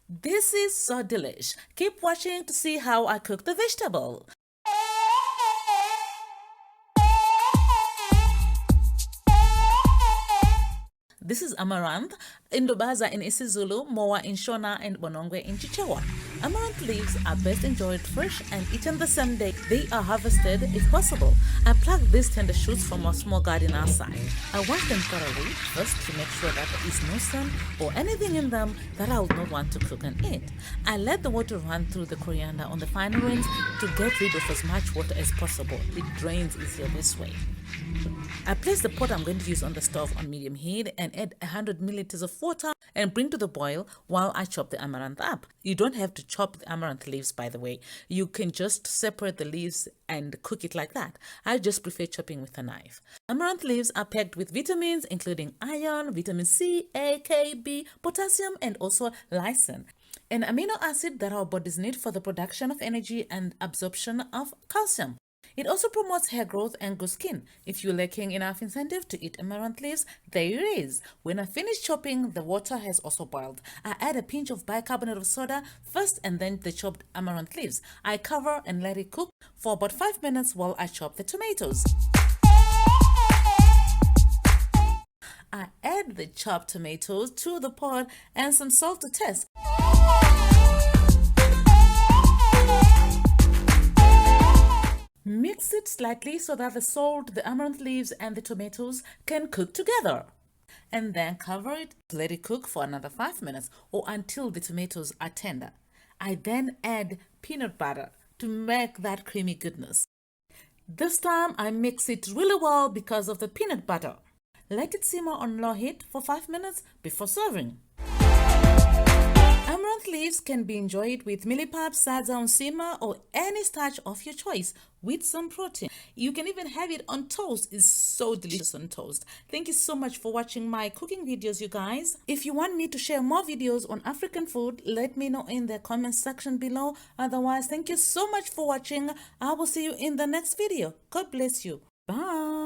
This is so delish. Keep watching to see how I cook the vegetable. This is Amaranth, indwabaza in isiZulu, mowa in Shona, and Bonongwe in chiChewa. Amaranth leaves are best enjoyed fresh and eaten the same day they are harvested if possible. I pluck these tender shoots from a small garden outside. I wash them thoroughly first to make sure that there is no sun or anything in them that I would not want to cook and eat. I let the water run through the coriander on the fine rinse to get rid of as much water as possible. It drains easier this way. I place the pot I'm going to use on the stove on medium heat and add 100 milliliters of water and bring to the boil while I chop the amaranth up. You don't have to chop the amaranth leaves, by the way. You can just separate the leaves and cook it like that. I just prefer chopping with a knife. Amaranth leaves are packed with vitamins including iron, vitamin C, A, K, B, potassium, and also lysine, an amino acid that our bodies need for the production of energy and absorption of calcium. It also promotes hair growth and good skin. If you're lacking enough incentive to eat amaranth leaves, there it is. When I finish chopping, the water has also boiled. I add a pinch of bicarbonate of soda first and then the chopped amaranth leaves. I cover and let it cook for about 5 minutes while I chop the tomatoes. I add the chopped tomatoes to the pot and some salt to taste. Mix it slightly so that the salt, the amaranth leaves, and the tomatoes can cook together. And then cover it, let it cook for another 5 minutes or until the tomatoes are tender. I then add peanut butter to make that creamy goodness. This time I mix it really well because of the peanut butter. Let it simmer on low heat for 5 minutes before serving. Amaranth leaves can be enjoyed with millipap, sadza on simmer, or any starch of your choice with some protein. You can even have it on toast. It's so delicious on toast. Thank you so much for watching my cooking videos, you guys. If you want me to share more videos on African food, let me know in the comment section below. Otherwise, thank you so much for watching. I will see you in the next video. God bless you. Bye.